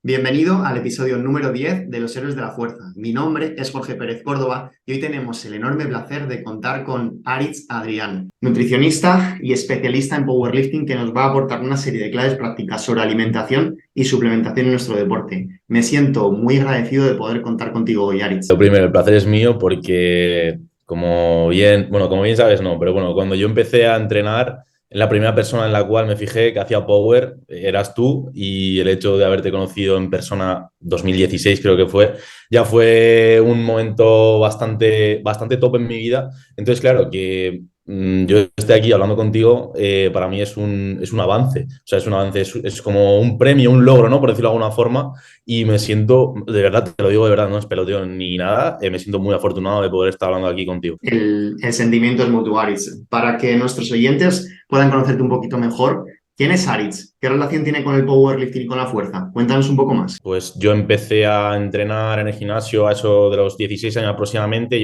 Bienvenido al episodio número 10 de Los Héroes de la Fuerza. Mi nombre es Jorge Pérez Córdoba y hoy tenemos el enorme placer de contar con Aritz Adrián, nutricionista y especialista en powerlifting que nos va a aportar una serie de claves prácticas sobre alimentación y suplementación en nuestro deporte. Me siento muy agradecido de poder contar contigo hoy, Aritz. Lo primero, el placer es mío porque, como bien sabes, no, pero bueno, cuando yo empecé a entrenar, la primera persona en la cual me fijé que hacía power eras tú y el hecho de haberte conocido en persona 2016 creo que fue, ya fue un momento bastante top en mi vida. Entonces, claro, que yo esté aquí hablando contigo, para mí es un avance, o sea, es un avance, es como un premio, un logro, ¿no? Por decirlo de alguna forma y me siento, de verdad, te lo digo de verdad, no es peloteo ni nada, me siento muy afortunado de poder estar hablando aquí contigo. El sentimiento es mutuo, Aritz. Para que nuestros oyentes puedan conocerte un poquito mejor, ¿quién es Aritz? ¿Qué relación tiene con el powerlifting y con la fuerza? Cuéntanos un poco más. Pues yo empecé a entrenar en el gimnasio a eso de los 16 años aproximadamente.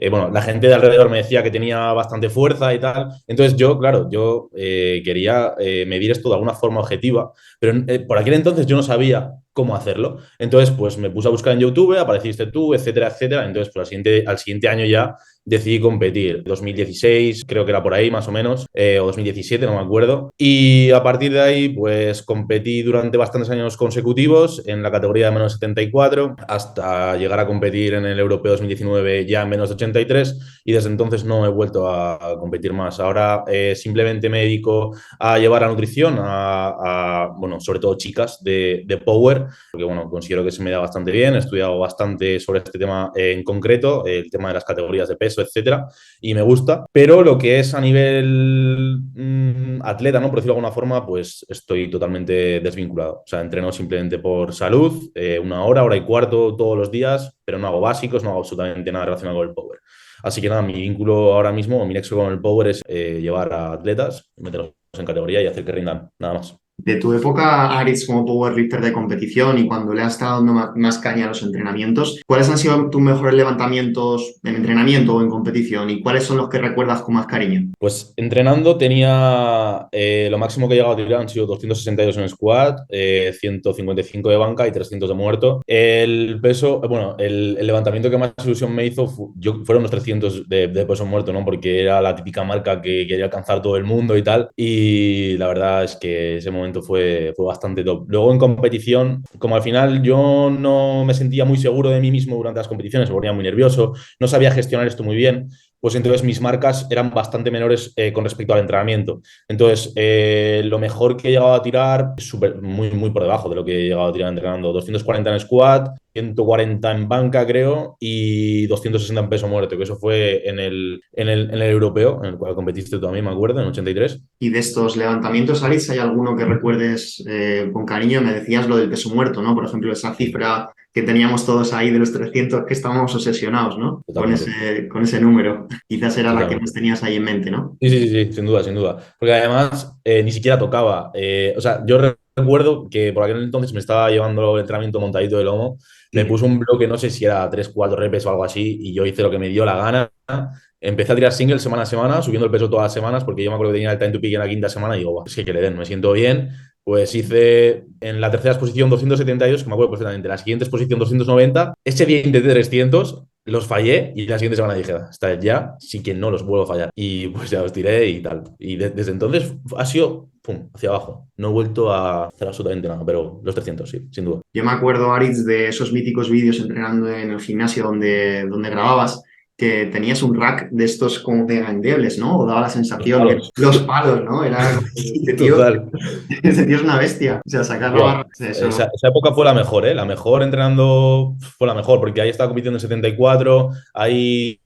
Bueno, la gente de alrededor me decía que tenía bastante fuerza y tal. Entonces yo, claro, yo quería medir esto de alguna forma objetiva, pero por aquel entonces yo no sabía cómo hacerlo. Entonces, pues me puse a buscar en YouTube, apareciste tú, etcétera, etcétera. Entonces, pues al siguiente año ya decidí competir. 2016, creo que era por ahí más o menos, o 2017, no me acuerdo. Y a partir de ahí, pues competí durante bastantes años consecutivos en la categoría de menos 74, hasta llegar a competir en el Europeo 2019 ya en menos de 83, y desde entonces no he vuelto a competir más. Ahora simplemente me dedico a llevar la nutrición bueno, sobre todo chicas de Power, porque bueno, considero que se me da bastante bien, he estudiado bastante sobre este tema en concreto, el tema de las categorías de peso, etcétera, y me gusta, pero lo que es a nivel atleta, ¿no? Por decirlo de alguna forma, pues estoy totalmente desvinculado. O sea, entreno simplemente por salud, una hora y cuarto todos los días, pero no hago básicos, no hago absolutamente nada relacionado con el Power. Así que nada, mi vínculo ahora mismo, o mi nexo con el Power es llevar a atletas, meterlos en categoría y hacer que rindan, nada más. De tu época, Aritz, como powerlifter de competición y cuando le has estado dando más caña a los entrenamientos, ¿cuáles han sido tus mejores levantamientos en entrenamiento o en competición y cuáles son los que recuerdas con más cariño? Pues entrenando tenía lo máximo que he llegado a tirar han sido 262 en squat, 155 de banca y 300 de muerto. El peso, bueno, el levantamiento que más ilusión me hizo fueron los 300 de peso muerto, ¿no? Porque era la típica marca que quería alcanzar todo el mundo y tal. Y la verdad es que ese momento fue bastante top. Luego en competición, como al final yo no me sentía muy seguro de mí mismo durante las competiciones, me ponía muy nervioso, no sabía gestionar esto muy bien, pues entonces mis marcas eran bastante menores con respecto al entrenamiento. Entonces, lo mejor que he llegado a tirar, muy por debajo de lo que he llegado a tirar entrenando, 240 en squat, 140 en banca, creo, y 260 en peso muerto, que eso fue en el europeo, en el cual competiste tú también, me acuerdo, en 83. Y de estos levantamientos, Aritz, ¿hay alguno que recuerdes con cariño? Me decías lo del peso muerto, ¿no? Por ejemplo, esa cifra que teníamos todos ahí de los 300 que estábamos obsesionados, ¿no? Totalmente, Con ese número. Quizás era la que más totalmente. tenías ahí en mente, ¿no? Sí, sí, sí, sí, sin duda, sin duda. Porque además ni siquiera tocaba. O sea, yo recuerdo que por aquel entonces me estaba llevando el entrenamiento montadito de lomo, me Sí. puso un bloque, no sé si era 3 4 repes o algo así, y yo hice lo que me dio la gana. Empecé a tirar single semana a semana, subiendo el peso todas las semanas, porque yo me acuerdo que tenía el time to peak en la quinta semana y digo, "Buah, es que le den, me siento bien". Pues hice en la tercera exposición 272, que me acuerdo perfectamente, la siguiente exposición 290, ese día intenté 300, los fallé y la siguiente semana dije, esta ya sí que no los vuelvo a fallar. Y pues ya los tiré y tal. Y desde entonces ha sido, pum, hacia abajo. No he vuelto a hacer absolutamente nada, pero los 300 sí, sin duda. Yo me acuerdo, Aritz, de esos míticos vídeos entrenando en el gimnasio donde grababas, que tenías un rack de estos como de endebles, ¿no? O daba la Los sensación que palos. los palos, ¿no? Era como, Total. este tío es una bestia. O sea, sacar la Buah, barra de eso. esa época fue la mejor, ¿eh? La mejor entrenando fue la mejor, porque ahí estaba compitiendo en 74, ahí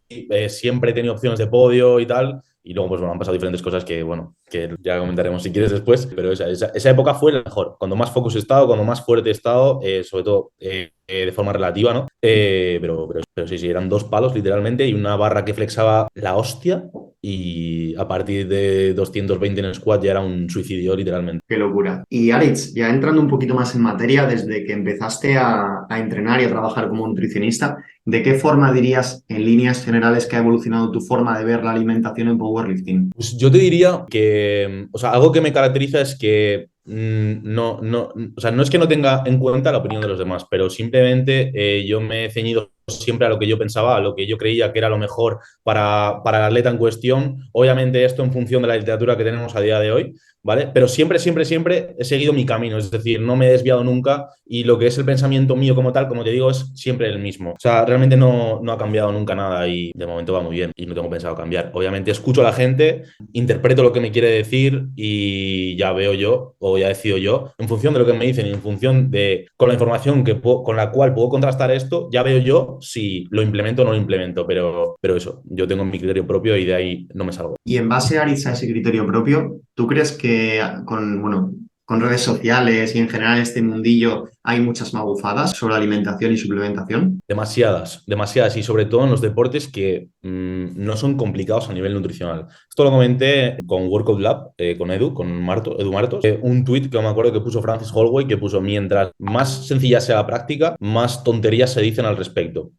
siempre he tenido opciones de podio y tal, y luego pues bueno, han pasado diferentes cosas que, bueno, que ya comentaremos si quieres después, pero esa época fue la mejor, cuando más focus he estado, cuando más fuerte he estado, sobre todo de forma relativa, ¿no? Pero sí, sí, eran dos palos literalmente y una barra que flexaba la hostia, y a partir de 220 en squat ya era un suicidio literalmente. Qué locura. Y Aritz, ya entrando un poquito más en materia, desde que empezaste a entrenar y a trabajar como nutricionista, ¿de qué forma dirías, en líneas generales, que ha evolucionado tu forma de ver la alimentación en powerlifting? Pues yo te diría que, o sea, algo que me caracteriza es que o sea, no es que no tenga en cuenta la opinión de los demás, pero simplemente yo me he ceñido siempre a lo que yo pensaba, a lo que yo creía que era lo mejor para el atleta en cuestión. Obviamente esto en función de la literatura que tenemos a día de hoy, ¿vale? Pero siempre, siempre, siempre he seguido mi camino, es decir, no me he desviado nunca y lo que es el pensamiento mío como tal, como te digo, es siempre el mismo. O sea, realmente no ha cambiado nunca nada y de momento va muy bien y no tengo pensado cambiar. Obviamente escucho a la gente, interpreto lo que me quiere decir y ya veo yo o ya decido yo, en función de lo que me dicen y en función de con la información con la cual puedo contrastar esto, ya veo yo si lo implemento o no lo implemento, pero eso, yo tengo mi criterio propio y de ahí no me salgo. Y en base, Aritz, a ese criterio propio, ¿tú crees que con redes sociales y en general este mundillo hay muchas magufadas sobre alimentación y suplementación? Demasiadas, demasiadas y sobre todo en los deportes que no son complicados a nivel nutricional. Esto lo comenté con Workout Lab, con Edu Martos, un tuit que me acuerdo que puso Francis Holloway, que puso: mientras más sencilla sea la práctica, más tonterías se dicen al respecto.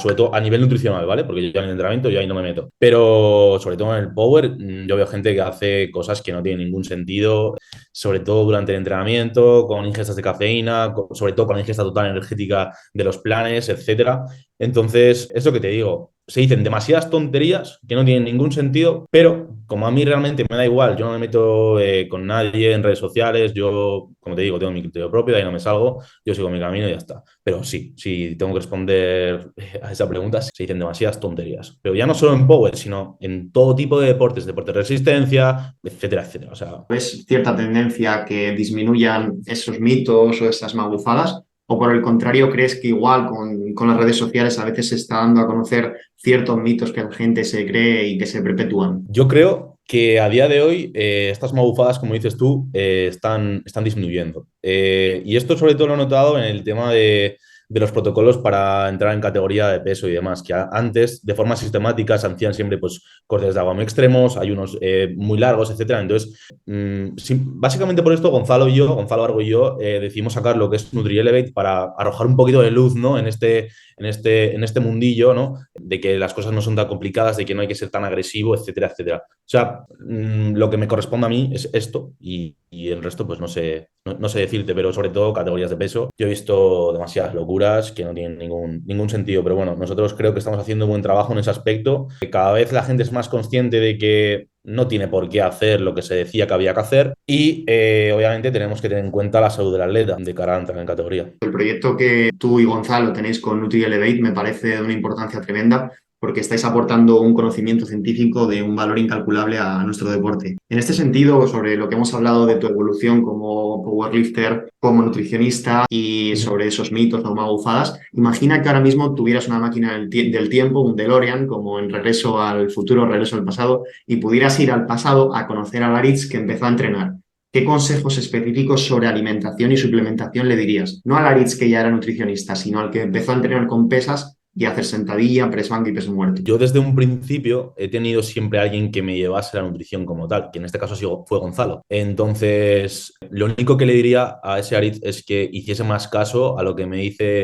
Sobre todo a nivel nutricional, ¿vale? Porque yo en el entrenamiento yo ahí no me meto. Pero sobre todo en el power, yo veo gente que hace cosas que no tienen ningún sentido, sobre todo durante el entrenamiento, con ingestas de cafeína, sobre todo con la ingesta total energética de los planes, etcétera. Entonces, es lo que te digo, se dicen demasiadas tonterías que no tienen ningún sentido, pero como a mí realmente me da igual, yo no me meto con nadie en redes sociales, yo, como te digo, tengo mi criterio propio, de ahí no me salgo, yo sigo mi camino y ya está. Pero sí, sí, tengo que responder a esa pregunta, se dicen demasiadas tonterías, pero ya no solo en power, sino en todo tipo de deportes de resistencia, etcétera, etcétera. O sea, ¿Ves cierta tendencia a que disminuyan esos mitos o esas magufadas? ¿O por el contrario, crees que igual con las redes sociales a veces se está dando a conocer ciertos mitos que la gente se cree y que se perpetúan? yo creo que a día de hoy estas magufadas, como dices tú, están disminuyendo. Y esto sobre todo lo he notado en el tema de los protocolos para entrar en categoría de peso y demás, que antes de forma sistemática se hacían siempre pues, cortes de agua muy extremos, hay unos muy largos, etcétera. Entonces, básicamente por esto Gonzalo Argo y yo, decidimos sacar lo que es NutriElevate para arrojar un poquito de luz, ¿no? En este mundillo, ¿no? De que las cosas no son tan complicadas, de que no hay que ser tan agresivo, etcétera, etcétera. O sea, lo que me corresponde a mí es esto y el resto pues no sé decirte, pero sobre todo categorías de peso. Yo he visto demasiadas locuras que no tienen ningún sentido, pero bueno, nosotros creo que estamos haciendo un buen trabajo en ese aspecto. Cada vez la gente es más consciente de que no tiene por qué hacer lo que se decía que había que hacer y obviamente tenemos que tener en cuenta la salud del atleta de cara a entrar en categoría. El proyecto que tú y Gonzalo tenéis con NutriElevate me parece de una importancia tremenda porque estáis aportando un conocimiento científico de un valor incalculable a nuestro deporte. En este sentido, sobre lo que hemos hablado de tu evolución como powerlifter, como nutricionista y sobre esos mitos o magufadas, imagina que ahora mismo tuvieras una máquina del tiempo, un DeLorean, como en Regreso al Futuro, Regreso al Pasado, y pudieras ir al pasado a conocer a Laritz que empezó a entrenar. ¿Qué consejos específicos sobre alimentación y suplementación le dirías? No al Aritz que ya era nutricionista, sino al que empezó a entrenar con pesas y a hacer sentadilla, press banca y peso muerto. Yo desde un principio he tenido siempre alguien que me llevase la nutrición como tal, que en este caso fue Gonzalo. Entonces, lo único que le diría a ese Aritz es que hiciese más caso a lo que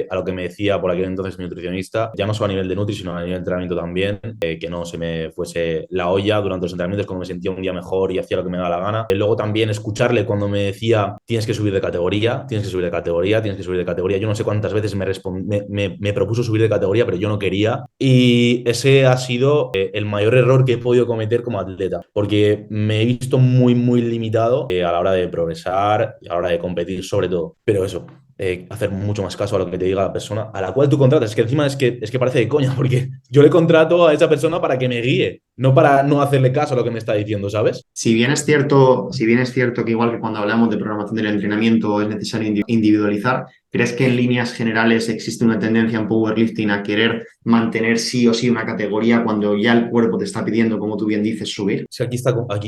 a lo que me decía por aquel entonces mi nutricionista, ya no solo a nivel de nutri, sino a nivel de entrenamiento también, que no se me fuese la olla durante los entrenamientos cuando me sentía un día mejor y hacía lo que me daba la gana. Luego también escucharle cuando me decía: tienes que subir de categoría, tienes que subir de categoría, tienes que subir de categoría. Yo no sé cuántas veces me propuso subir de categoría, pero yo no quería. Y ese ha sido el mayor error que he podido cometer como atleta, porque me he visto muy, muy limitado a la hora de progresar y a la hora de competir sobre todo. Pero eso, hacer mucho más caso a lo que te diga la persona a la cual tú contratas. Es que encima es que parece de coña, porque yo le contrato a esa persona para que me guíe, no para no hacerle caso a lo que me está diciendo, ¿sabes? Si bien es cierto que igual que cuando hablamos de programación del entrenamiento es necesario individualizar, ¿crees que en líneas generales existe una tendencia en powerlifting a querer mantener sí o sí una categoría cuando ya el cuerpo te está pidiendo, como tú bien dices, subir? Sí, aquí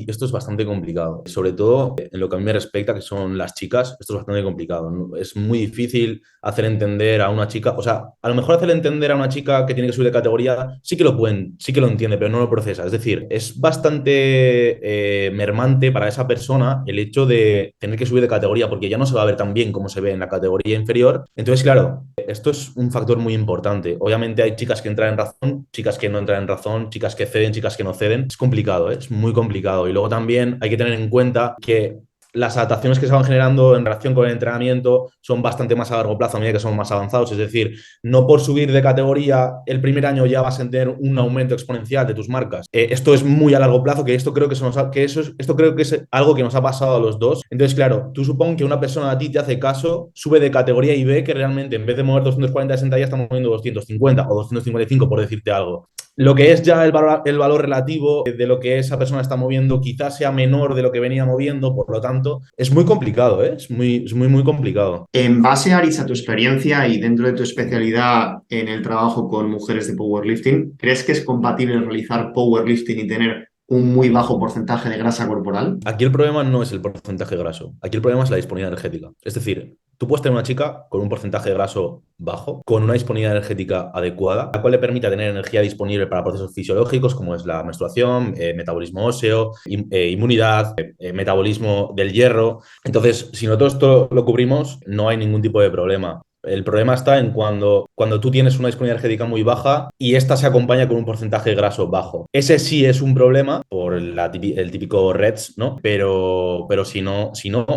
esto es bastante complicado, sobre todo en lo que a mí me respecta, que son las chicas, esto es bastante complicado, ¿no? Es muy difícil hacer entender a una chica, o sea, a lo mejor hacer entender a una chica que tiene que subir de categoría, sí que lo entiende, pero no lo procesa. Es decir, es bastante mermante para esa persona el hecho de tener que subir de categoría, porque ya no se va a ver tan bien como se ve en la categoría inferior. Entonces, claro, esto es un factor muy importante. Obviamente hay chicas que entran en razón, chicas que no entran en razón, chicas que ceden, chicas que no ceden. Es complicado, ¿eh? Es muy complicado. Y luego también hay que tener en cuenta que las adaptaciones que se van generando en relación con el entrenamiento son bastante más a largo plazo a medida que somos más avanzados. Es decir, no por subir de categoría el primer año ya vas a tener un aumento exponencial de tus marcas. Esto es muy a largo plazo, que esto creo que, esto creo que es algo que nos ha pasado a los dos. Entonces, claro, tú supones que una persona a ti te hace caso, sube de categoría y ve que realmente en vez de mover 240 60 ya está moviendo 250 o 255, por decirte algo. Lo que es ya el valor relativo de lo que esa persona está moviendo quizás sea menor de lo que venía moviendo, por lo tanto, es muy complicado, ¿eh? Muy complicado. En base, Aris, a tu experiencia y dentro de tu especialidad en el trabajo con mujeres de powerlifting, ¿crees que es compatible realizar powerlifting y tener un muy bajo porcentaje de grasa corporal? Aquí el problema no es el porcentaje graso, aquí el problema es la disponibilidad energética. Es decir, tú puedes tener una chica con un porcentaje de graso bajo, con una disponibilidad energética adecuada, la cual le permita tener energía disponible para procesos fisiológicos como es la menstruación, metabolismo óseo, inmunidad, metabolismo del hierro. Entonces, si nosotros esto lo cubrimos, no hay ningún tipo de problema. El problema está en cuando tú tienes una disponibilidad energética muy baja y esta se acompaña con un porcentaje graso bajo. Ese sí es un problema por el típico REDS, ¿no? Pero si no,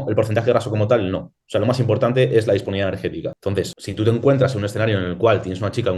el porcentaje graso como tal, no. O sea, lo más importante es la disponibilidad energética. Entonces, si tú te encuentras en un escenario en el cual tienes una chica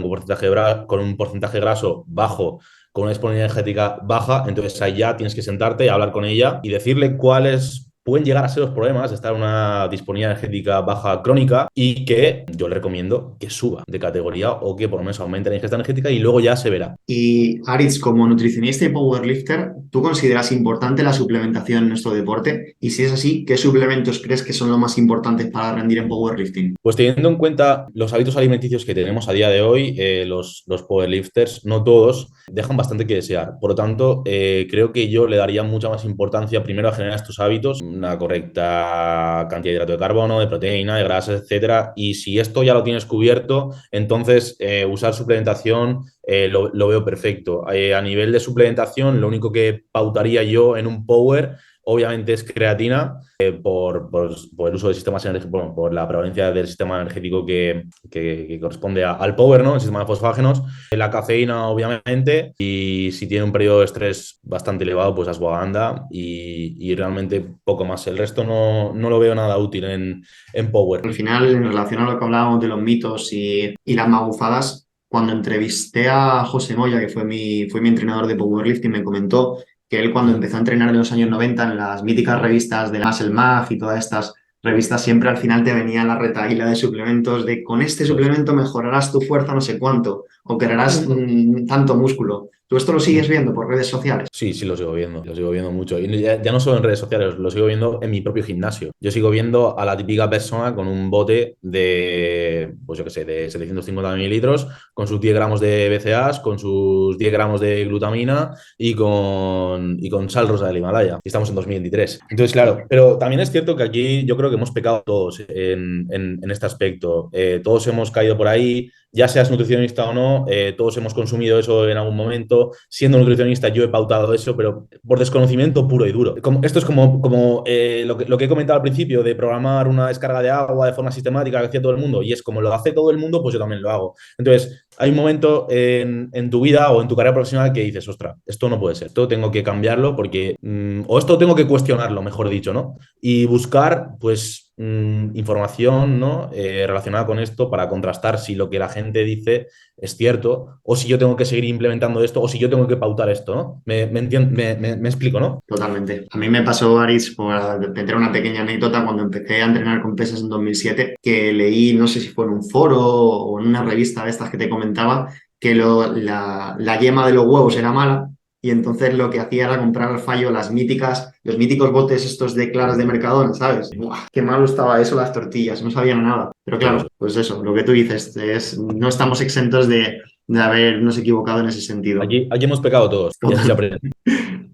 con un porcentaje graso bajo, con una disponibilidad energética baja, entonces ahí ya tienes que sentarte y hablar con ella y decirle cuáles pueden llegar a ser los problemas de estar en una disponibilidad energética baja crónica y que yo le recomiendo que suba de categoría o que por lo menos aumente la ingesta energética y luego ya se verá. Y Aritz, como nutricionista y powerlifter, ¿tú consideras importante la suplementación en nuestro deporte? Y si es así, ¿qué suplementos crees que son los más importantes para rendir en powerlifting? Pues teniendo en cuenta los hábitos alimenticios que tenemos a día de hoy, los powerlifters, no todos, dejan bastante que desear. Por lo tanto, creo que yo le daría mucha más importancia primero a generar estos hábitos, una correcta cantidad de hidrato de carbono, de proteína, de grasas, etcétera. Y si esto ya lo tienes cubierto, entonces usar suplementación lo veo perfecto. A nivel de suplementación, lo único que pautaría yo en un power, obviamente, es creatina por el uso de sistemas energéticos, bueno, por la prevalencia del sistema energético que corresponde al power, ¿no? El sistema de fosfágenos. La cafeína, obviamente, y si tiene un periodo de estrés bastante elevado, pues ashwagandha y realmente poco más. El resto no lo veo nada útil en power. Al final, en relación a lo que hablábamos de los mitos y las magufadas, cuando entrevisté a José Moya, que fue mi entrenador de powerlifting, me comentó que él cuando empezó a entrenar en los años 90 en las míticas revistas de Muscle Mag y todas estas revistas, siempre al final te venía la retahíla de suplementos de con este suplemento mejorarás tu fuerza no sé cuánto o crearás tanto músculo. ¿Tú esto lo sigues viendo por redes sociales? Sí, sí, lo sigo viendo mucho. Y ya no solo en redes sociales, lo sigo viendo en mi propio gimnasio. Yo sigo viendo a la típica persona con un bote de, pues yo qué sé, de 750 mililitros, con sus 10 gramos de BCAAs, con sus 10 gramos de glutamina y con sal rosa del Himalaya. Y estamos en 2023. Entonces, claro, pero también es cierto que aquí yo creo que hemos pecado todos en este aspecto. Todos hemos caído por ahí, ya seas nutricionista o no, todos hemos consumido eso en algún momento. Siendo nutricionista yo he pautado eso, pero por desconocimiento puro y duro. Esto es como lo que he comentado al principio de programar una descarga de agua de forma sistemática que hacía todo el mundo, y es como lo hace todo el mundo, pues yo también lo hago. Entonces, hay un momento en tu vida o en tu carrera profesional que dices, ostras, esto no puede ser, esto tengo que cambiarlo porque, o esto tengo que cuestionarlo, mejor dicho, ¿no? Y buscar, pues, información, ¿no? Relacionada con esto para contrastar si lo que la gente dice es cierto o si yo tengo que seguir implementando esto o si yo tengo que pautar esto, ¿no? Me explico, ¿no? Totalmente. A mí me pasó, Aris, por tener una pequeña anécdota, cuando empecé a entrenar con pesas en 2007, que leí, no sé si fue en un foro o en una revista de estas que te comentaba, que la yema de los huevos era mala y entonces lo que hacía era comprar al fallo los míticos botes estos de claras de Mercadona, ¿sabes? ¡Buah! Qué malo estaba eso, las tortillas, no sabían nada. Pero claro, pues eso, lo que tú dices, no estamos exentos de habernos equivocado en ese sentido. Aquí hemos pecado todos y así se aprende.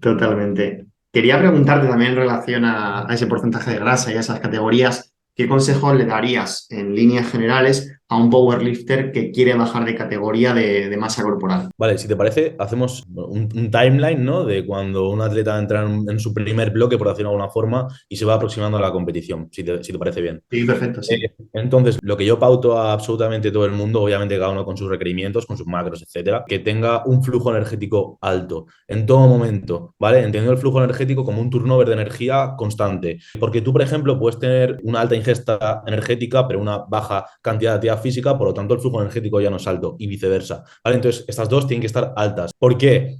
Totalmente. Quería preguntarte también en relación a ese porcentaje de grasa y a esas categorías, ¿qué consejo le darías en líneas generales a un powerlifter que quiere bajar de categoría de masa corporal? Vale, si te parece, hacemos un timeline, ¿no? De cuando un atleta entra en su primer bloque, por decirlo de alguna forma, y se va aproximando a la competición, si te parece bien. Sí, perfecto, sí. Entonces, lo que yo pauto a absolutamente todo el mundo, obviamente cada uno con sus requerimientos, con sus macros, etcétera, que tenga un flujo energético alto en todo momento, ¿vale? Entendiendo el flujo energético como un turnover de energía constante. Porque tú, por ejemplo, puedes tener una alta ingesta energética, pero una baja cantidad de actividad física, por lo tanto, el flujo energético ya no es alto y viceversa, ¿vale? Entonces, estas dos tienen que estar altas. ¿Por qué?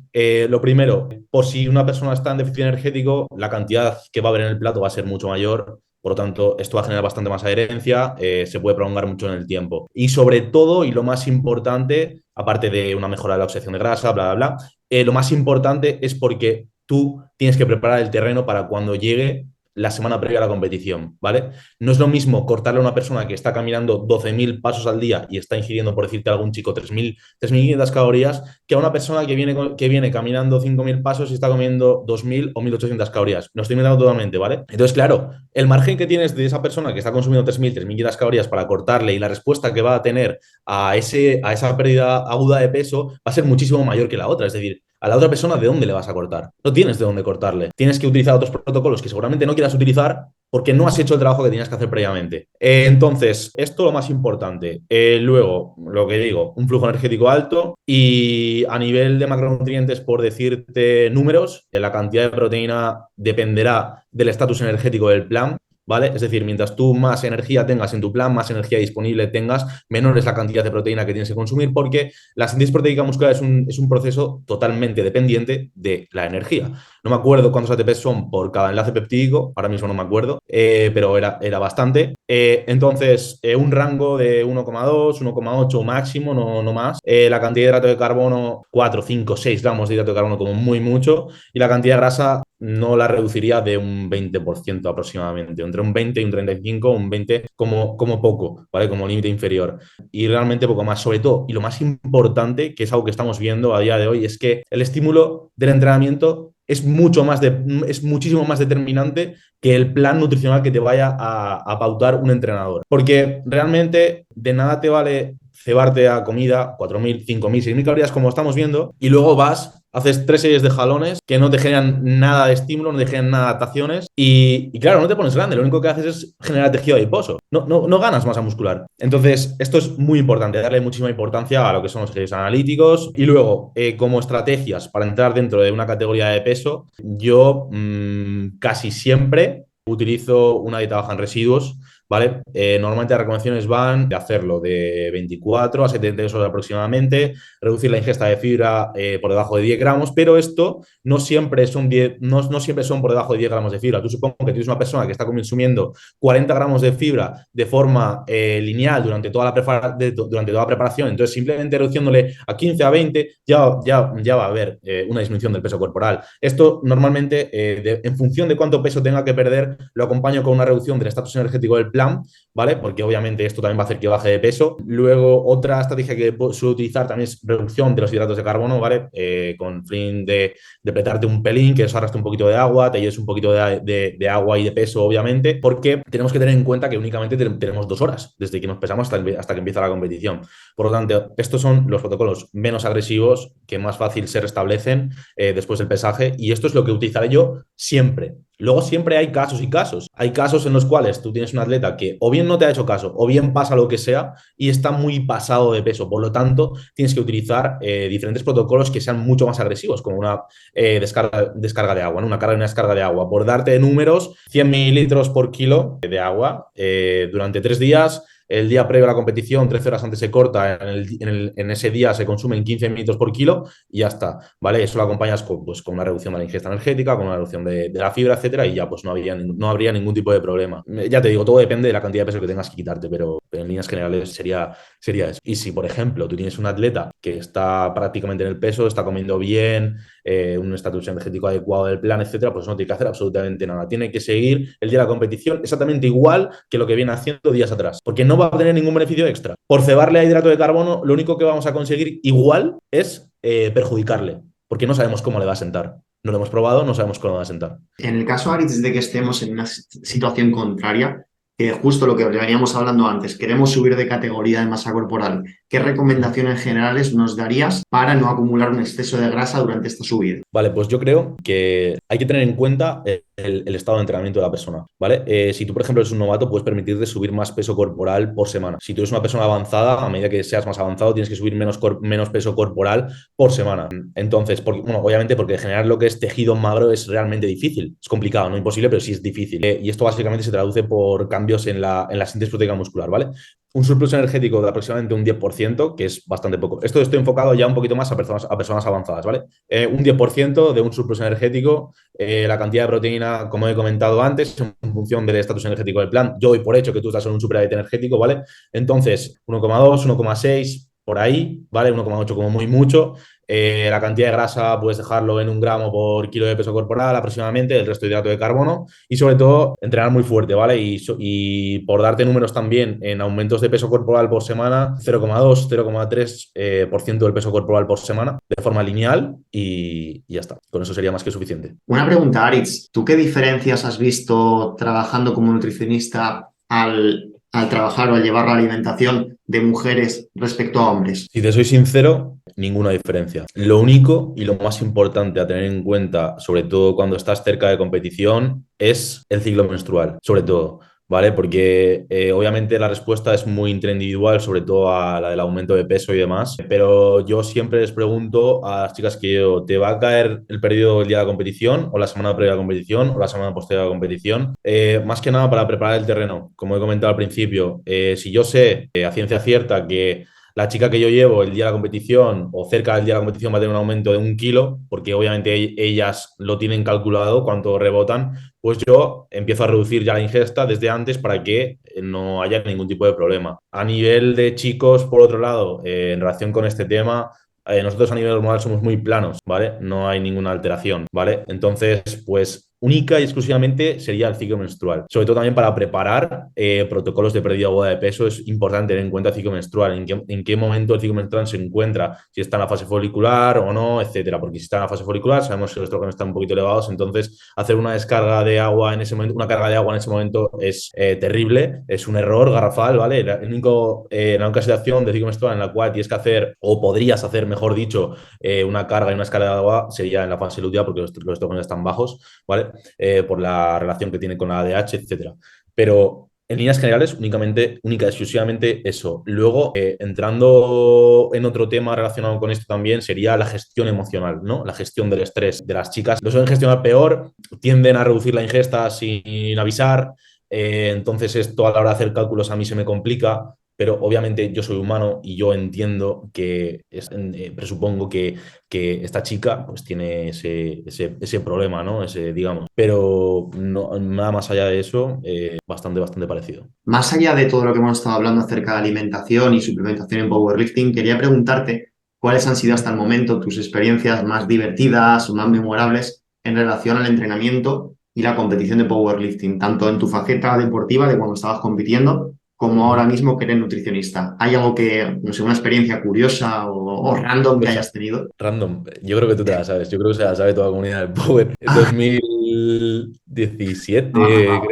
Lo primero, por si una persona está en déficit energético, la cantidad que va a haber en el plato va a ser mucho mayor. Por lo tanto, esto va a generar bastante más adherencia, se puede prolongar mucho en el tiempo. Y sobre todo, y lo más importante, aparte de una mejora de la oxidación de grasa, bla, bla, bla, lo más importante es porque tú tienes que preparar el terreno para cuando llegue la semana previa a la competición, ¿vale? No es lo mismo cortarle a una persona que está caminando 12.000 pasos al día y está ingiriendo, por decirte algún chico, 3.500 calorías, que a una persona que viene caminando 5.000 pasos y está comiendo 2.000 o 1.800 calorías. Lo estoy inventando totalmente, ¿vale? Entonces, claro, el margen que tienes de esa persona que está consumiendo 3.500 calorías para cortarle y la respuesta que va a tener a esa pérdida aguda de peso va a ser muchísimo mayor que la otra. Es decir, a la otra persona, ¿de dónde le vas a cortar? No tienes de dónde cortarle. Tienes que utilizar otros protocolos que seguramente no quieras utilizar porque no has hecho el trabajo que tenías que hacer previamente. Entonces, esto es lo más importante. Luego, lo que digo, un flujo energético alto y a nivel de macronutrientes, por decirte números, la cantidad de proteína dependerá del estatus energético del plan. ¿Vale? Es decir, mientras tú más energía tengas en tu plan, más energía disponible tengas, menor es la cantidad de proteína que tienes que consumir, porque la síntesis proteica muscular es un proceso totalmente dependiente de la energía. No me acuerdo cuántos ATP son por cada enlace peptídico, ahora mismo no me acuerdo, pero era bastante. Entonces, un rango de 1,2, 1,8 máximo, no más. La cantidad de hidrato de carbono, 4, 5, 6 gramos de hidrato de carbono como muy mucho, y la cantidad de grasa no la reduciría de un 20% aproximadamente, entre un 20 y un 35, un 20 como poco, ¿vale? Como límite inferior. Y realmente poco más. Sobre todo, y lo más importante, que es algo que estamos viendo a día de hoy, es que el estímulo del entrenamiento es muchísimo más determinante que el plan nutricional que te vaya a pautar un entrenador. Porque realmente de nada te vale cebarte a comida, 4.000, 5.000, 6.000 calorías como estamos viendo, y luego haces 3 series de jalones que no te generan nada de estímulo, no te generan nada de adaptaciones y claro, no te pones grande, lo único que haces es generar tejido adiposo, no ganas masa muscular. Entonces, esto es muy importante, darle muchísima importancia a lo que son los ejercicios analíticos y luego, como estrategias para entrar dentro de una categoría de peso, yo casi siempre utilizo una dieta baja en residuos. ¿Vale? Normalmente las recomendaciones van de hacerlo de 24 a 72 horas aproximadamente, reducir la ingesta de fibra por debajo de 10 gramos, pero esto no siempre son no siempre son por debajo de 10 gramos de fibra. Tú supongo que tienes una persona que está consumiendo 40 gramos de fibra de forma lineal durante toda la preparación, entonces simplemente reduciéndole a 15 a 20 ya va a haber una disminución del peso corporal. Esto normalmente, en función de cuánto peso tenga que perder, lo acompaño con una reducción del estatus energético del plan, ¿vale? Porque obviamente esto también va a hacer que baje de peso. Luego, otra estrategia que suelo utilizar también es reducción de los hidratos de carbono, ¿vale? Con fin de apretarte un pelín, que eso arrastre un poquito de agua, te lleves un poquito de agua y de peso, obviamente, porque tenemos que tener en cuenta que únicamente tenemos 2 horas desde que nos pesamos hasta que empieza la competición. Por lo tanto, estos son los protocolos menos agresivos que más fácil se restablecen después del pesaje y esto es lo que utilizaré yo siempre. Luego siempre hay casos y casos. Hay casos en los cuales tú tienes un atleta que o bien no te ha hecho caso o bien pasa lo que sea y está muy pasado de peso. Por lo tanto, tienes que utilizar diferentes protocolos que sean mucho más agresivos, como una descarga de agua, ¿no? Una carga y una descarga de agua. Por darte números, 100 mililitros por kilo de agua durante 3 días. El día previo a la competición, 13 horas antes se corta, en ese día se consumen 15 mililitros por kilo y ya está, ¿vale? Eso lo acompañas con una reducción de la ingesta energética, con una reducción de la fibra, etcétera, y ya pues no habría ningún tipo de problema. Ya te digo, todo depende de la cantidad de peso que tengas que quitarte, pero en líneas generales sería eso. Y si, por ejemplo, tú tienes un atleta que está prácticamente en el peso, está comiendo bien, un estatus energético adecuado del plan, etcétera, pues no tiene que hacer absolutamente nada. Tiene que seguir el día de la competición exactamente igual que lo que viene haciendo días atrás, porque no va a obtener ningún beneficio extra. Por cebarle a hidrato de carbono, lo único que vamos a conseguir igual es perjudicarle, porque no sabemos cómo le va a sentar. No lo hemos probado, no sabemos cómo va a sentar. En el caso, Aritz, de que estemos en una situación contraria, que justo lo que veníamos hablando antes, queremos subir de categoría de masa corporal, ¿qué recomendaciones generales nos darías para no acumular un exceso de grasa durante esta subida? Vale, pues yo creo que hay que tener en cuenta el estado de entrenamiento de la persona, ¿vale? Si tú, por ejemplo, eres un novato, puedes permitirte subir más peso corporal por semana. Si tú eres una persona avanzada, a medida que seas más avanzado, tienes que subir menos peso corporal por semana. Entonces, bueno, obviamente porque generar lo que es tejido magro es realmente difícil. Es complicado, no imposible, pero sí es difícil. Y esto básicamente se traduce por cambios en la síntesis proteica muscular, ¿vale? Un surplus energético de aproximadamente un 10%, que es bastante poco. Esto estoy enfocado ya un poquito más a personas avanzadas, ¿vale? Un 10% de un surplus energético, la cantidad de proteína, como he comentado antes, en función del estatus energético del plan. Yo doy por hecho que tú estás en un superávit energético, ¿vale? Entonces, 1,2, 1,6, por ahí, ¿vale? 1,8 como muy mucho. La cantidad de grasa puedes dejarlo en 1 gramo por kilo de peso corporal aproximadamente, el resto de hidrato de carbono y sobre todo entrenar muy fuerte, ¿vale? Y por darte números también en aumentos de peso corporal por semana, 0,2, 0,3% del peso corporal por semana de forma lineal y ya está. Con eso sería más que suficiente. Una pregunta, Aritz, ¿tú qué diferencias has visto trabajando como nutricionista al trabajar o al llevar la alimentación de mujeres respecto a hombres? Si te soy sincero, ninguna diferencia. Lo único y lo más importante a tener en cuenta, sobre todo cuando estás cerca de competición, es el ciclo menstrual, sobre todo, ¿vale? Porque obviamente la respuesta es muy interindividual, sobre todo a la del aumento de peso y demás, pero yo siempre les pregunto a las chicas que yo, ¿te va a caer el periodo el día de la competición o la semana previa a la competición o la semana posterior a la competición? Más que nada para preparar el terreno, como he comentado al principio, si yo sé a ciencia cierta que la chica que yo llevo el día de la competición o cerca del día de la competición va a tener un aumento de 1 kilo, porque obviamente ellas lo tienen calculado cuánto rebotan, pues yo empiezo a reducir ya la ingesta desde antes para que no haya ningún tipo de problema. A nivel de chicos, por otro lado, en relación con este tema, nosotros a nivel hormonal somos muy planos, ¿vale? No hay ninguna alteración, ¿vale? Entonces, pues única y exclusivamente sería el ciclo menstrual. Sobre todo también para preparar protocolos de pérdida aguda de peso es importante tener en cuenta el ciclo menstrual, en qué momento el ciclo menstrual se encuentra, si está en la fase folicular o no, etcétera. Porque si está en la fase folicular, sabemos que los estrógenos están un poquito elevados, entonces hacer una descarga de agua en ese momento, una carga de agua en ese momento es terrible, es un error garrafal, ¿vale? La única situación de ciclo menstrual en la cual tienes que hacer, o podrías hacer, mejor dicho, una carga y una descarga de agua sería en la fase lútea porque los estrógenos están bajos, ¿vale? Por la relación que tiene con la ADH, etcétera. Pero en líneas generales, única y exclusivamente eso. Luego, entrando en otro tema relacionado con esto también, sería la gestión emocional, ¿no? La gestión del estrés de las chicas. Lo suelen gestionar peor, tienden a reducir la ingesta sin avisar. Entonces, esto a la hora de hacer cálculos a mí se me complica. Pero obviamente yo soy humano y yo entiendo presupongo que esta chica pues tiene ese problema, ¿no? Digamos. Pero no, nada más allá de eso, bastante parecido. Más allá de todo lo que hemos estado hablando acerca de alimentación y suplementación en powerlifting, quería preguntarte cuáles han sido hasta el momento tus experiencias más divertidas o más memorables en relación al entrenamiento y la competición de powerlifting, tanto en tu faceta deportiva de cuando estabas compitiendo como ahora mismo que eres nutricionista. ¿Hay algo que, no sé, una experiencia curiosa o random que Pues hayas tenido? random, yo creo que tú te la sabes, yo creo que se la sabe toda la comunidad del Power. En 2017, creo,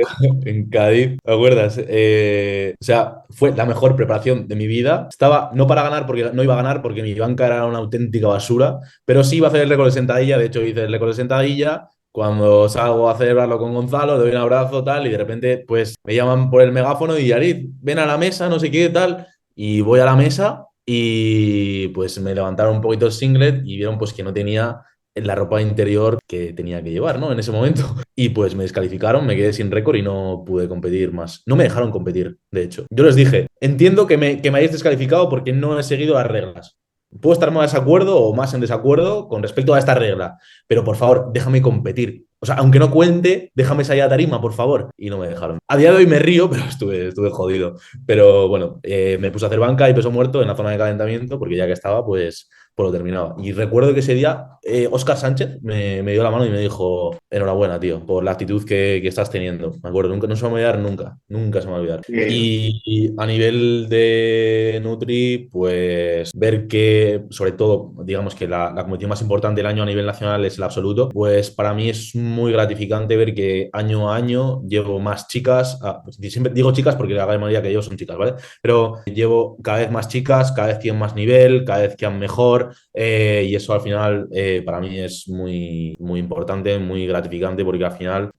en Cádiz, ¿te acuerdas? O sea, fue la mejor preparación de mi vida. Estaba, no para ganar, porque no iba a ganar, porque mi banca era una auténtica basura, pero sí iba a hacer el récord de sentadilla. De hecho, hice el récord de sentadilla. Cuando salgo a celebrarlo con Gonzalo, le doy un abrazo, tal, y de repente, pues me llaman por el megáfono y Arid, ven a la mesa, no sé qué, tal. Y voy a la mesa y pues me levantaron un poquito el singlet y vieron pues que no tenía la ropa interior que tenía que llevar, ¿no? En ese momento. Y pues me descalificaron, me quedé sin récord y no pude competir más. No me dejaron competir, de hecho. Yo les dije, entiendo que me hayáis descalificado porque no he seguido las reglas. Puedo estar más de acuerdo o más en desacuerdo con respecto a esta regla, pero por favor, déjame competir. O sea, aunque no cuente, déjame salir a tarima, por favor. Y no me dejaron. A día de hoy me río, pero estuve jodido. Pero bueno, me puse a hacer banca y peso muerto en la zona de calentamiento, porque ya que estaba, pues lo terminaba. Y recuerdo que ese día Óscar Sánchez me dio la mano y me dijo, enhorabuena, tío, por la actitud que estás teniendo. Me acuerdo, nunca, no se me va a olvidar nunca, nunca se me va a olvidar. Y a nivel de Nutri, pues ver que, sobre todo, digamos que la competición más importante del año a nivel nacional es el absoluto, pues para mí es un muy gratificante ver que año a año llevo más chicas, pues siempre digo chicas porque la gran mayoría que llevo son chicas, ¿vale? Pero llevo cada vez más chicas, cada vez tienen más nivel, cada vez quedan mejor y eso al final para mí es muy, muy importante, muy gratificante porque al final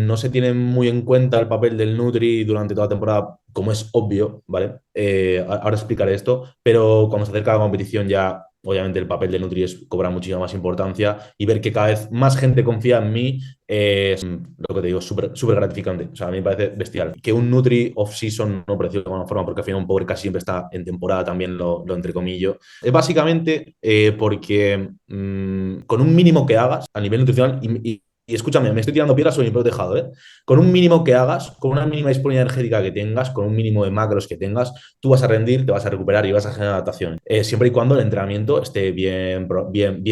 no se tiene muy en cuenta el papel del Nutri durante toda la temporada, como es obvio, ¿vale? Ahora explicaré esto, pero cuando se acerca la competición ya obviamente el papel de Nutri cobra muchísima más importancia y ver que cada vez más gente confía en mí es lo que te digo, súper súper gratificante. O sea, a mí me parece bestial. Que un Nutri off-season no precio de alguna forma, porque al final un Power casi siempre está en temporada, también lo entrecomillo. Es básicamente porque con un mínimo que hagas a nivel nutricional, y escúchame, me estoy tirando piedras sobre mi propio tejado, ¿eh? Con un mínimo que hagas, con una mínima disponibilidad energética que tengas, con un mínimo de macros que tengas, tú vas a rendir, te vas a recuperar y vas a generar adaptación. Siempre y cuando el entrenamiento esté bien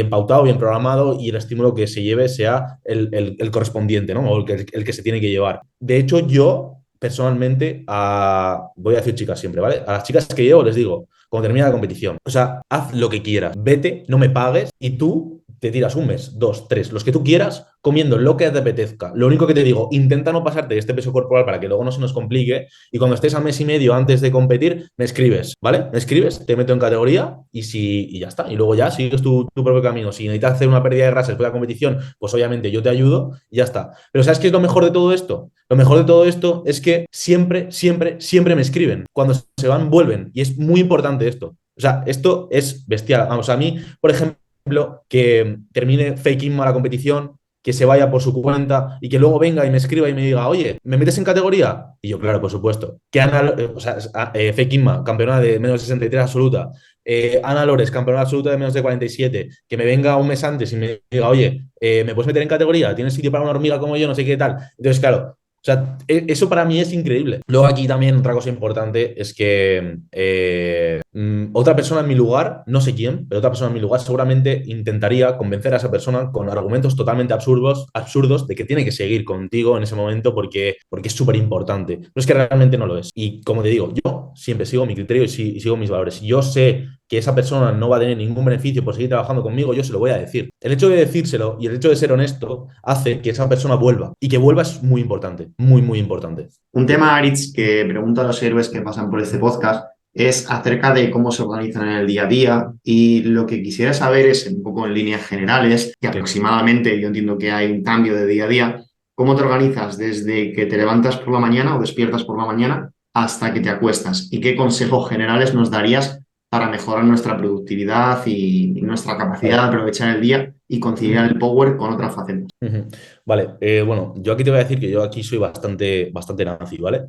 pautado, bien programado y el estímulo que se lleve sea el correspondiente, ¿no? O el que se tiene que llevar. De hecho, yo personalmente, voy a decir chicas siempre, ¿vale? A las chicas que llevo les digo, cuando termina la competición, o sea, haz lo que quieras, vete, no me pagues y tú te tiras un mes, dos, tres, los que tú quieras, comiendo lo que te apetezca. Lo único que te digo, intenta no pasarte de este peso corporal para que luego no se nos complique y cuando estés al mes y medio antes de competir, me escribes, ¿vale? Me escribes, te meto en categoría y ya está. Y luego ya sigues tu propio camino. Si necesitas hacer una pérdida de grasa después de la competición, pues obviamente yo te ayudo y ya está. Pero ¿sabes qué es lo mejor de todo esto? Lo mejor de todo esto es que siempre, siempre, siempre me escriben. Cuando se van, vuelven. Y es muy importante esto. O sea, esto es bestial. Vamos, a mí, por ejemplo, que termine faking la competición, que se vaya por su cuenta y que luego venga y me escriba y me diga, oye, ¿me metes en categoría? Y yo, claro, por supuesto. Que Ana, o sea, Fake Inma, campeona de menos de 63 absoluta. Ana Lores, campeona absoluta de menos de 47. Que me venga un mes antes y me diga, oye, ¿me puedes meter en categoría? ¿Tienes sitio para una hormiga como yo? No sé qué tal. Entonces, claro, o sea, eso para mí es increíble. Luego aquí también otra cosa importante es que otra persona en mi lugar, no sé quién, pero otra persona en mi lugar seguramente intentaría convencer a esa persona con argumentos totalmente absurdos de que tiene que seguir contigo en ese momento porque es súper importante. Pero es que realmente no lo es. Y como te digo, yo siempre sigo mi criterio y sigo mis valores. Si yo sé que esa persona no va a tener ningún beneficio por seguir trabajando conmigo, yo se lo voy a decir. El hecho de decírselo y el hecho de ser honesto hace que esa persona vuelva. Y que vuelva es muy importante, muy, muy importante. Un tema, Aritz, que pregunto a los héroes que pasan por este podcast es acerca de cómo se organizan en el día a día y lo que quisiera saber es, un poco en líneas generales, que aproximadamente yo entiendo que hay un cambio de día a día, ¿cómo te organizas desde que te levantas por la mañana o despiertas por la mañana hasta que te acuestas? ¿Y qué consejos generales nos darías para mejorar nuestra productividad y nuestra capacidad de aprovechar el día y conciliar el power con otras facetas? Vale, bueno, yo aquí te voy a decir que yo aquí soy bastante, bastante nazi, ¿vale?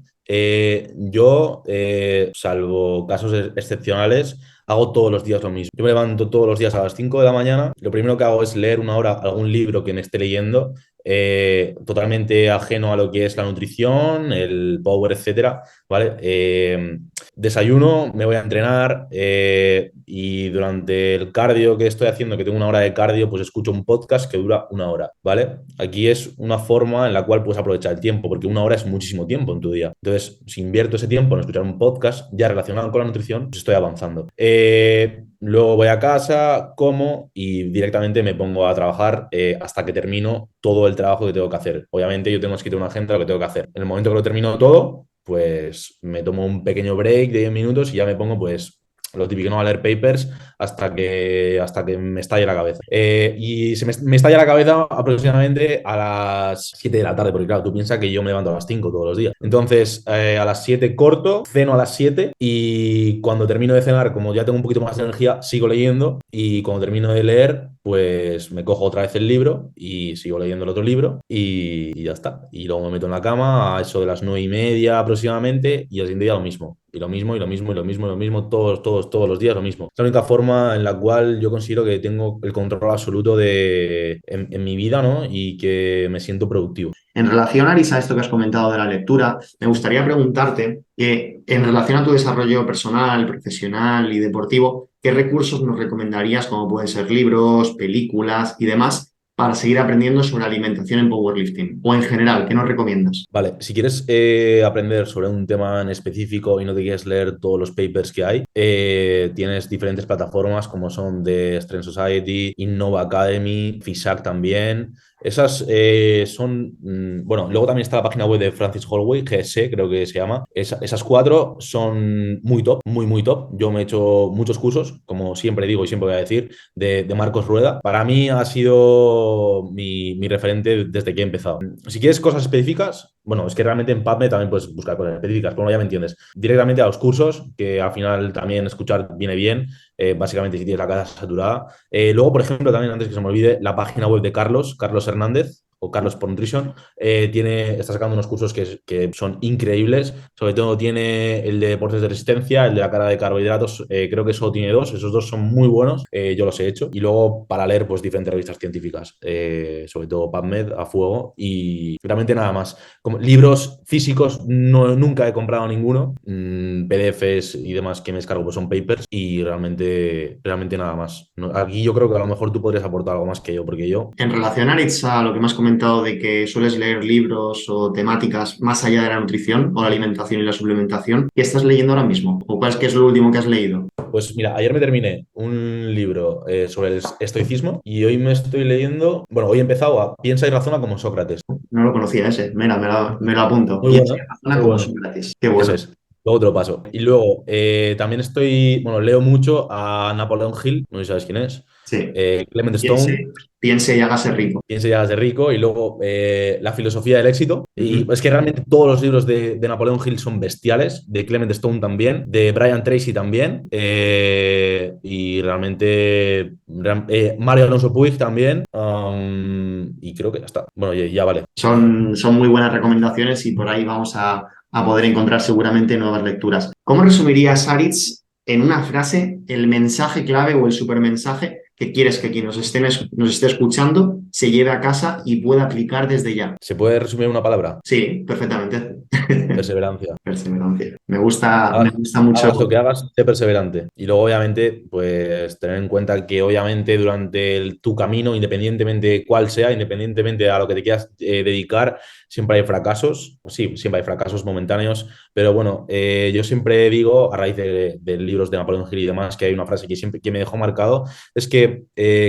Yo, salvo casos excepcionales, hago todos los días lo mismo. Yo me levanto todos los días a las 5 de la mañana. Lo primero que hago es leer una hora algún libro que me esté leyendo, totalmente ajeno a lo que es la nutrición, el power, etcétera, ¿vale? Desayuno, me voy a entrenar y durante el cardio que estoy haciendo, que tengo una hora de cardio, pues escucho un podcast que dura una hora, ¿vale? Aquí es una forma en la cual puedes aprovechar el tiempo, porque una hora es muchísimo tiempo en tu día. Entonces, si invierto ese tiempo en escuchar un podcast ya relacionado con la nutrición, pues estoy avanzando. Luego voy a casa, como y directamente me pongo a trabajar hasta que termino todo el trabajo que tengo que hacer. Obviamente yo tengo escrito una agenda lo que tengo que hacer. En el momento que lo termino todo, pues me tomo un pequeño break de 10 minutos y ya me pongo pues lo típico, ¿no? A leer papers hasta que me estalle la cabeza. Y me estalla la cabeza aproximadamente a las 7 de la tarde, porque claro, tú piensas que yo me levanto a las 5 todos los días. Entonces, a las 7 corto, ceno a las 7 y cuando termino de cenar, como ya tengo un poquito más de energía, sigo leyendo y cuando termino de leer, pues me cojo otra vez el libro y sigo leyendo el otro libro y ya está. Y luego me meto en la cama a eso de las 9:30 aproximadamente y al siguiente día lo mismo. Y lo mismo, y lo mismo, y lo mismo, y lo mismo, todos los días lo mismo. Es la única forma en la cual yo considero que tengo el control absoluto en mi vida, ¿no? Y que me siento productivo. En relación, Aris, a esto que has comentado de la lectura, me gustaría preguntarte que en relación a tu desarrollo personal, profesional y deportivo, ¿qué recursos nos recomendarías, como pueden ser libros, películas y demás, para seguir aprendiendo sobre alimentación en powerlifting? O en general, ¿qué nos recomiendas? Vale, si quieres aprender sobre un tema en específico y no te quieres leer todos los papers que hay, tienes diferentes plataformas como son The Strength Society, Innova Academy, FISAC también. Esas son, bueno, luego también está la página web de Francis Holloway, GS, creo que se llama. Esas cuatro son muy top, muy, muy top. Yo me he hecho muchos cursos, como siempre digo y siempre voy a decir, de Marcos Rueda. Para mí ha sido mi referente desde que he empezado. Si quieres cosas específicas, bueno, es que realmente en PubMed también puedes buscar cosas específicas, pero bueno, ya me entiendes. Directamente a los cursos, que al final también escuchar viene bien, básicamente si tienes la casa saturada. Luego, por ejemplo, también antes que se me olvide, la página web de Carlos Hernández o Carlos por Nutrition, está sacando unos cursos que son increíbles. Sobre todo tiene el de deportes de resistencia, el de la carga de carbohidratos, creo que solo tiene dos, esos dos son muy buenos, yo los he hecho. Y luego para leer pues diferentes revistas científicas, sobre todo PubMed a fuego y realmente nada más. Como libros físicos no, nunca he comprado ninguno, PDFs y demás que me descargo pues son papers y realmente nada más. Aquí yo creo que a lo mejor tú podrías aportar algo más que yo, porque yo... En relación, Aritz, a lo que me has comentado de que sueles leer libros o temáticas más allá de la nutrición o la alimentación y la suplementación, ¿qué estás leyendo ahora mismo? ¿O cuál es que es lo último que has leído? Pues mira, ayer me terminé un libro sobre el estoicismo y hoy me estoy leyendo, bueno, hoy he empezado a Piensa y razona como Sócrates. No lo conocía ese. Mira, me lo apunto. Muy Piensa bueno, y razona muy como bueno. Sócrates. Qué Ese bueno. es. Luego te lo paso. Y luego también bueno, leo mucho a Napoleón Hill, no sé si sabes quién es, Sí. Clement Stone, Piense y hágase rico. Piense ya de rico, y luego La filosofía del éxito. Y Ujú. es que realmente todos los libros de Napoleón Hill son bestiales, de Clement Stone también, de Brian Tracy también, y realmente Mario Alonso Puig también, y creo que ya está. Bueno, ya vale. Son muy buenas recomendaciones y por ahí vamos a poder encontrar seguramente nuevas lecturas. ¿Cómo resumirías, Aritz, en una frase el mensaje clave o el supermensaje que quieres que quien nos esté escuchando se lleve a casa y pueda aplicar desde ya? ¿Se puede resumir en una palabra? Sí, perfectamente. Perseverancia. Perseverancia. Me Hagas, gusta mucho. hagas lo que hagas, sé perseverante. Y luego, obviamente, pues tener en cuenta que, obviamente, durante tu camino, independientemente cuál sea, independientemente a lo que te quieras dedicar, siempre hay fracasos. Sí, siempre hay fracasos momentáneos. Pero bueno, yo siempre digo, a raíz de libros de Napoleón Hill y demás, que hay una frase que siempre que me dejó marcado, es que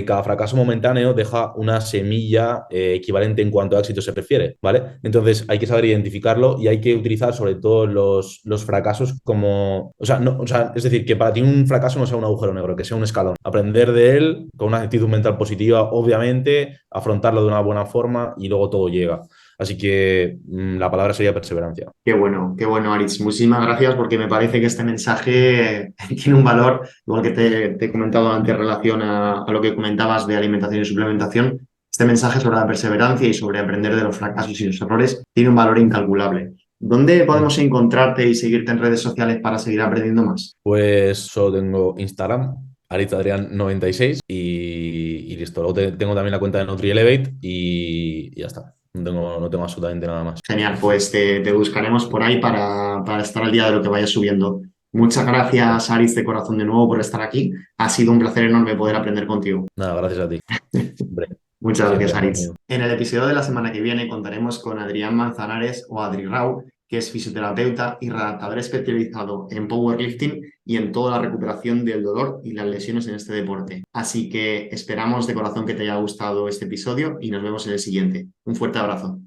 cada fracaso momentáneo deja una semilla equivalente en cuanto a éxito se refiere, ¿vale? Entonces hay que saber identificarlo y hay que utilizar sobre todo los fracasos como, o sea, no, o sea, es decir, que para ti un fracaso no sea un agujero negro, que sea un escalón. Aprender de él con una actitud mental positiva, obviamente, afrontarlo de una buena forma y luego todo llega. Así que la palabra sería perseverancia. Qué bueno, Aritz. Muchísimas gracias porque me parece que este mensaje tiene un valor, igual que te he comentado antes en relación a lo que comentabas de alimentación y suplementación. Este mensaje sobre la perseverancia y sobre aprender de los fracasos y los errores tiene un valor incalculable. ¿Dónde podemos encontrarte y seguirte en redes sociales para seguir aprendiendo más? Pues solo tengo Instagram, aritadrian96 y listo. Luego tengo también la cuenta de NutriElevate y ya está. No tengo absolutamente nada más. Genial, pues te buscaremos por ahí para estar al día de lo que vayas subiendo. Muchas gracias, Aritz, de corazón de nuevo por estar aquí. Ha sido un placer enorme poder aprender contigo. Nada, gracias a ti. Siempre, Muchas siempre, gracias, amigo Aritz. mío. En el episodio de la semana que viene contaremos con Adrián Manzanares o Adri Rau, que es fisioterapeuta y redactador especializado en powerlifting y en toda la recuperación del dolor y las lesiones en este deporte. Así que esperamos de corazón que te haya gustado este episodio y nos vemos en el siguiente. Un fuerte abrazo.